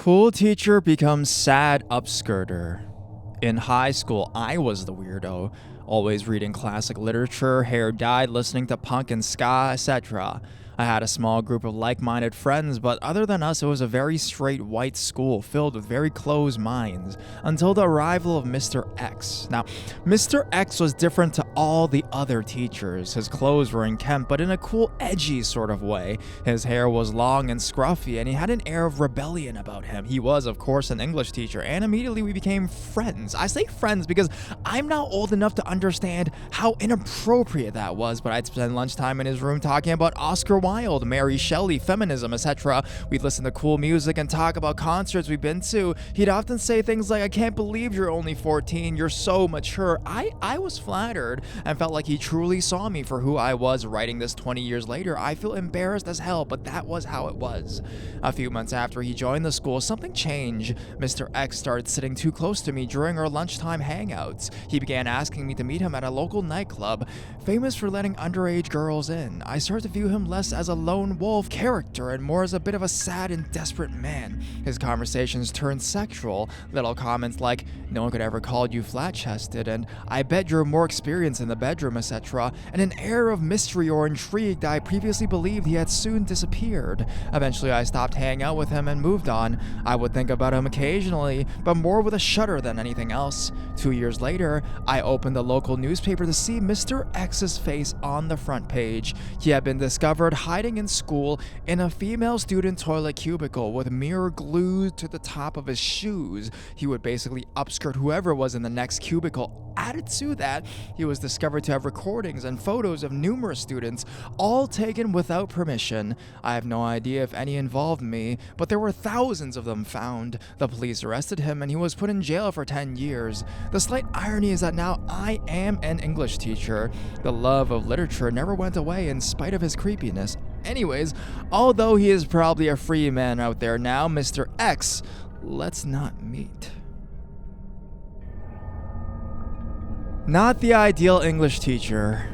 Cool teacher becomes sad upskirter. In high school, I was the weirdo, always reading classic literature, hair dyed, listening to punk and ska, etc. I had a small group of like-minded friends, but other than us, it was a very straight white school filled with very closed minds, until the arrival of Mr. X. Now, Mr. X was different to all the other teachers. His clothes were unkempt, but in a cool, edgy sort of way. His hair was long and scruffy, and he had an air of rebellion about him. He was, of course, an English teacher, and immediately we became friends. I say friends because I'm now old enough to understand how inappropriate that was, but I'd spend lunchtime in his room talking about Oscar Wilde, Mary Shelley, feminism, etc. We'd listen to cool music and talk about concerts we've been to. He'd often say things like, "I can't believe you're only 14, you're so mature." I was flattered and felt like he truly saw me for who I was. Writing this 20 years later, I feel embarrassed as hell, but that was how it was. A few months after he joined the school, something changed. Mr. X started sitting too close to me during our lunchtime hangouts. He began asking me to meet him at a local nightclub, famous for letting underage girls in. I started to view him less as a lone wolf character and more as a bit of a sad and desperate man. His conversations turned sexual, little comments like, "No one could ever call you flat-chested," and "I bet you're more experienced in the bedroom," etc., and an air of mystery or intrigue that I previously believed he had soon disappeared. Eventually, I stopped hanging out with him and moved on. I would think about him occasionally, but more with a shudder than anything else. 2 years later, I opened the local newspaper to see Mr. X's face on the front page. He had been discovered hiding in school in a female student toilet cubicle with mirror glued to the top of his shoes. He would basically upskirt whoever was in the next cubicle. Added to that, he was discovered to have recordings and photos of numerous students, all taken without permission. I have no idea if any involved me, but there were thousands of them found. The police arrested him and he was put in jail for 10 years. The slight irony is that now I am an English teacher. The love of literature never went away in spite of his creepiness. Anyways, although he is probably a free man out there now, Mr. X, let's not meet. Not the ideal English teacher.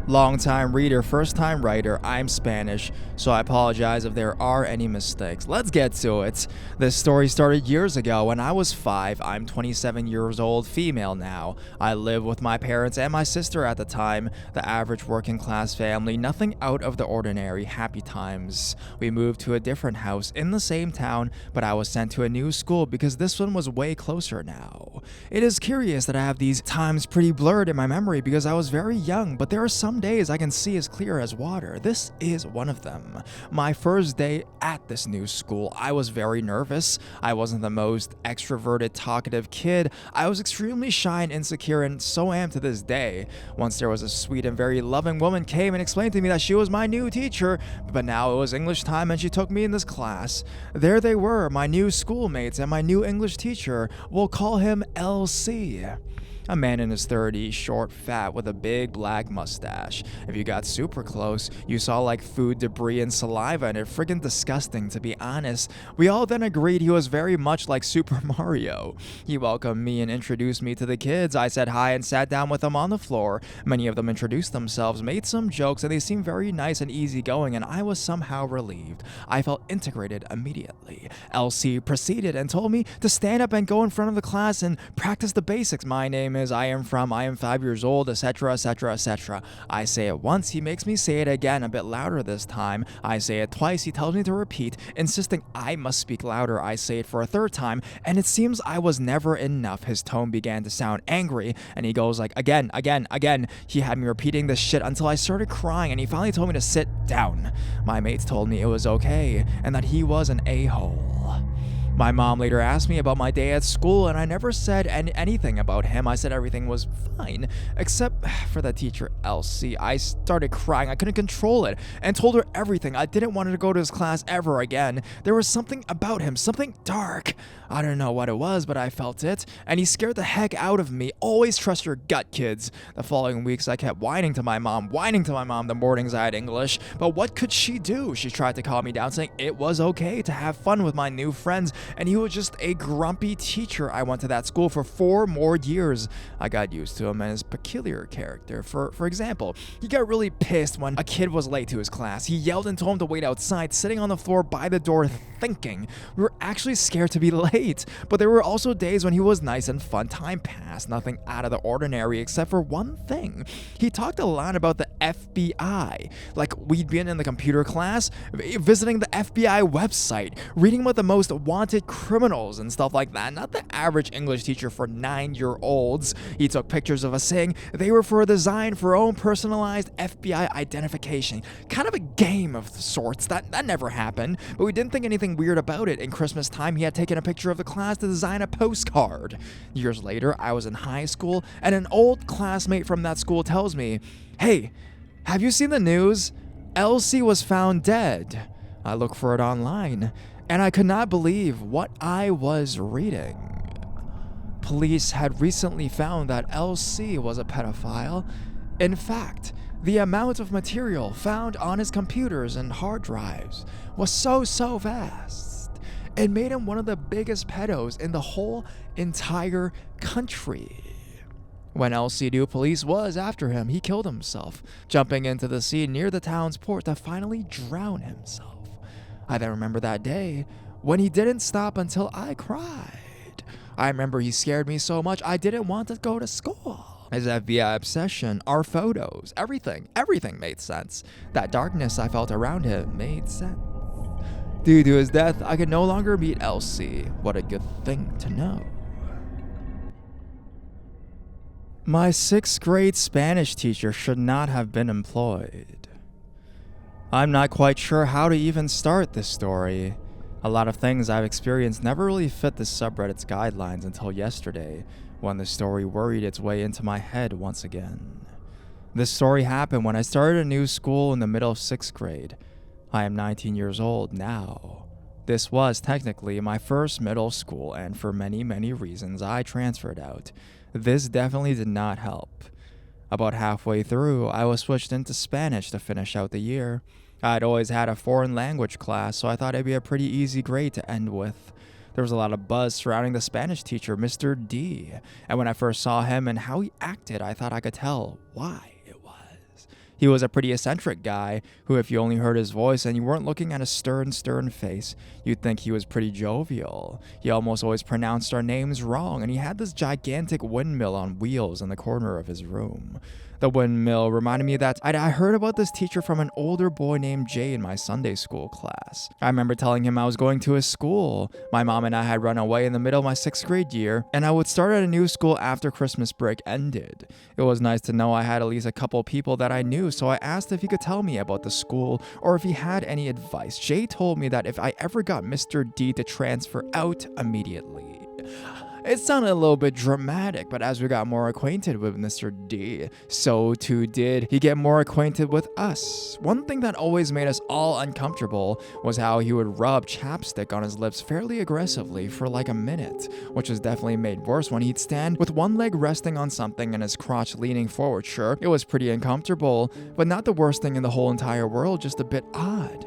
Long-time reader, first-time writer. I'm Spanish, so I apologize if there are any mistakes. Let's get to it. This story started years ago when I was 5. I'm 27 years old, female now. I live with my parents and my sister at the time. The average working-class family, nothing out of the ordinary, happy times. We moved to a different house in the same town, but I was sent to a new school because this one was way closer now. It is curious that I have these times pretty blurred in my memory because I was very young, but there are some days I can see as clear as water. This is one of them. My first day at this new school, I was very nervous. I wasn't the most extroverted, talkative kid. I was extremely shy and insecure, and so am to this day. Once there was a sweet and very loving woman came and explained to me that she was my new teacher, but now it was English time and she took me in this class. There they were, my new schoolmates and my new English teacher. We'll call him LC. A man in his 30s, short, fat, with a big black mustache. If you got super close, you saw like food debris and saliva, and it friggin' disgusting, to be honest. We all then agreed he was very much like Super Mario. He welcomed me and introduced me to the kids. I said hi and sat down with them on the floor. Many of them introduced themselves, made some jokes, and they seemed very nice and easygoing, and I was somehow relieved. I felt integrated immediately. LC proceeded and told me to stand up and go in front of the class and practice the basics. My name is, I am 5 years old, etc., etc., etc. I say it once, he makes me say it again, a bit louder this time. I say it twice, he tells me to repeat, insisting I must speak louder. I say it for a third time, and it seems I was never enough. His tone began to sound angry, and he goes like, again. He had me repeating this shit until I started crying, and he finally told me to sit down. My mates told me it was okay, and that he was an a-hole. My mom later asked me about my day at school, and I never said anything about him. I said everything was fine, except for that teacher, LC. I started crying. I couldn't control it, and told her everything. I didn't want her to go to his class ever again. There was something about him, something dark. I don't know what it was, but I felt it, and he scared the heck out of me. Always trust your gut, kids. The following weeks, I kept whining to my mom the mornings I had English, but what could she do? She tried to calm me down, saying it was okay to have fun with my new friends, and he was just a grumpy teacher. I went to that school for 4 more years. I got used to him and his peculiar character. For example, he got really pissed when a kid was late to his class. He yelled and told him to wait outside, sitting on the floor by the door thinking. We were actually scared to be late, but there were also days when he was nice and fun. Time passed, nothing out of the ordinary except for one thing. He talked a lot about the FBI. Like, we'd been in the computer class, visiting the FBI website, reading about the most wanted criminals and stuff like that. Not the average English teacher for 9-year-olds. He took pictures of us saying they were for a design for our own personalized FBI identification. Kind of a game of sorts. That never happened, but we didn't think anything weird about it. In Christmas time, he had taken a picture of the class to design a postcard. Years later, I was in high school, and an old classmate from that school tells me, "Hey, have you seen the news? Elsie was found dead." I looked for it online, and I could not believe what I was reading. Police had recently found that Elsie was a pedophile. In fact, the amount of material found on his computers and hard drives was so vast. It made him one of the biggest pedos in the whole entire country. When Elsie knew police was after him, he killed himself, jumping into the sea near the town's port to finally drown himself. I then remember that day when he didn't stop until I cried. I remember he scared me so much I didn't want to go to school. His FBI obsession, our photos, everything made sense. That darkness I felt around him made sense. Due to his death, I could no longer meet Elsie. What a good thing to know. My 6th grade Spanish teacher should not have been employed. I'm not quite sure how to even start this story. A lot of things I've experienced never really fit this subreddit's guidelines until yesterday, when the story worried its way into my head once again. This story happened when I started a new school in the middle of 6th grade. I am 19 years old now. This was technically my first middle school, and for many reasons I transferred out. This definitely did not help. About halfway through, I was switched into Spanish to finish out the year. I'd always had a foreign language class, so I thought it'd be a pretty easy grade to end with. There was a lot of buzz surrounding the Spanish teacher, Mr. D, and when I first saw him and how he acted, I thought I could tell why it was. He was a pretty eccentric guy who, if you only heard his voice and you weren't looking at a stern face, you'd think he was pretty jovial. He almost always pronounced our names wrong, and he had this gigantic windmill on wheels in the corner of his room. The windmill reminded me that I heard about this teacher from an older boy named Jay in my Sunday school class. I remember telling him I was going to his school. My mom and I had run away in the middle of my 6th grade year, and I would start at a new school after Christmas break ended. It was nice to know I had at least a couple people that I knew, so I asked if he could tell me about the school or if he had any advice. Jay told me that if I ever got Mr. D to transfer out immediately. It sounded a little bit dramatic, but as we got more acquainted with Mr. D, so too did he get more acquainted with us. One thing that always made us all uncomfortable was how he would rub chapstick on his lips fairly aggressively for like a minute, which was definitely made worse when he'd stand with one leg resting on something and his crotch leaning forward. Sure, it was pretty uncomfortable, but not the worst thing in the whole entire world, just a bit odd.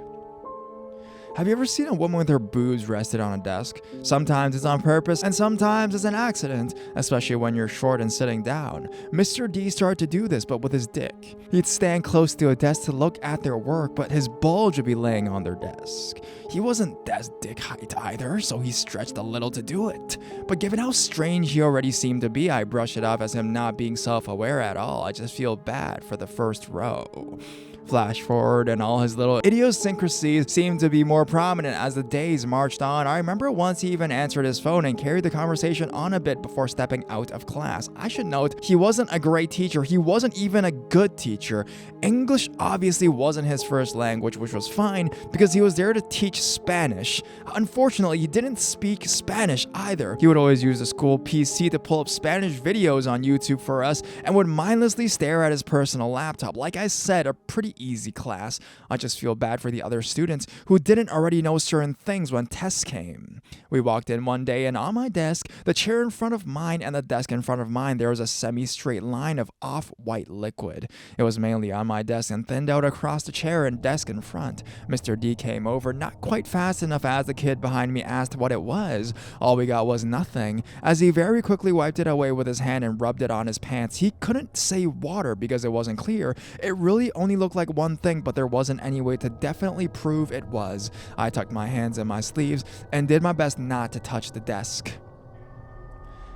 Have you ever seen a woman with her boobs rested on a desk? Sometimes it's on purpose and sometimes it's an accident, especially when you're short and sitting down. Mr. D started to do this, but with his dick. He'd stand close to a desk to look at their work, but his bulge would be laying on their desk. He wasn't that dick height either, so he stretched a little to do it. But given how strange he already seemed to be, I brush it off as him not being self-aware at all. I just feel bad for the first row. Flash forward, and all his little idiosyncrasies seemed to be more prominent as the days marched on. I remember once he even answered his phone and carried the conversation on a bit before stepping out of class. I should note, he wasn't a great teacher. He wasn't even a good teacher. English obviously wasn't his first language, which was fine because he was there to teach Spanish. Unfortunately, he didn't speak Spanish either. He would always use the school PC to pull up Spanish videos on YouTube for us and would mindlessly stare at his personal laptop. Like I said, a pretty easy class. I just feel bad for the other students who didn't already know certain things when tests came. We walked in one day, and on my desk, the chair in front of mine and the desk in front of mine, there was a semi-straight line of off-white liquid. It was mainly on my desk and thinned out across the chair and desk in front. Mr. D came over, not quite fast enough as the kid behind me asked what it was. All we got was nothing, as he very quickly wiped it away with his hand and rubbed it on his pants. He couldn't say water because it wasn't clear. It really only looked like one thing, but there wasn't any way to definitely prove it was. I tucked my hands in my sleeves and did my best not to touch the desk.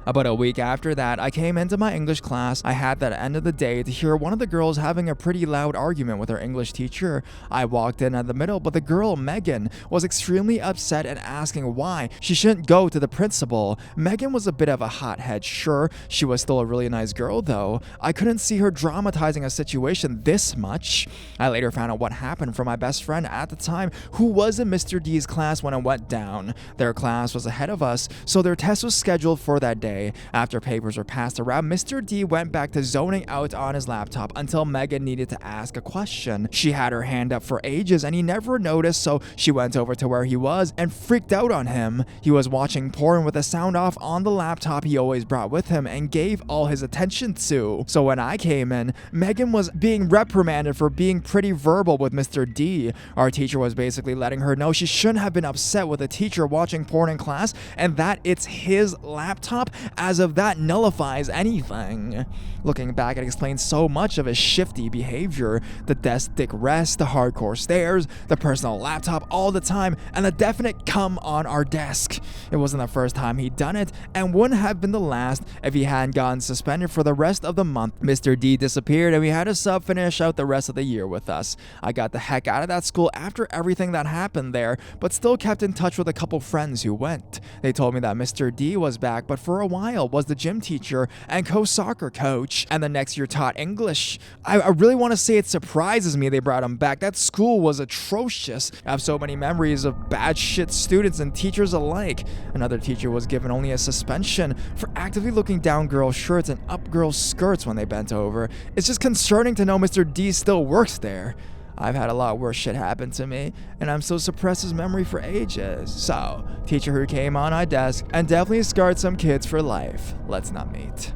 About a week after that, I came into my English class. I had that end of the day to hear one of the girls having a pretty loud argument with her English teacher. I walked in at the middle, but the girl, Megan, was extremely upset and asking why she shouldn't go to the principal. Megan was a bit of a hothead, sure. She was still a really nice girl, though. I couldn't see her dramatizing a situation this much. I later found out what happened from my best friend at the time, who was in Mr. D's class when it went down. Their class was ahead of us, so their test was scheduled for that day. After papers were passed around, Mr. D went back to zoning out on his laptop until Megan needed to ask a question. She had her hand up for ages and he never noticed, so she went over to where he was and freaked out on him. He was watching porn with the sound off on the laptop he always brought with him and gave all his attention to. So when I came in, Megan was being reprimanded for being pretty verbal with Mr. D. Our teacher was basically letting her know she shouldn't have been upset with a teacher watching porn in class and that it's his laptop, as if that nullifies anything. Looking back, it explains so much of his shifty behavior. The desk dick rest, the hardcore stares, the personal laptop all the time, and the definite cum on our desk. It wasn't the first time he'd done it, and wouldn't have been the last if he hadn't gotten suspended for the rest of the month. Mr. D disappeared, and we had a sub finish out the rest of the year with us. I got the heck out of that school after everything that happened there, but still kept in touch with a couple friends who went. They told me that Mr. D was back, but for a while was the gym teacher and co-soccer coach, and the next year taught English. I really want to say it surprises me they brought him back. That school was atrocious. I have so many memories of bad shit students and teachers alike. Another teacher was given only a suspension for actively looking down girls' shirts and up girls' skirts when they bent over. It's just concerning to know Mr. D still works there. I've had a lot worse shit happen to me, and I'm still suppressed his memory for ages. So, teacher who came on our desk and definitely scarred some kids for life. Let's not meet.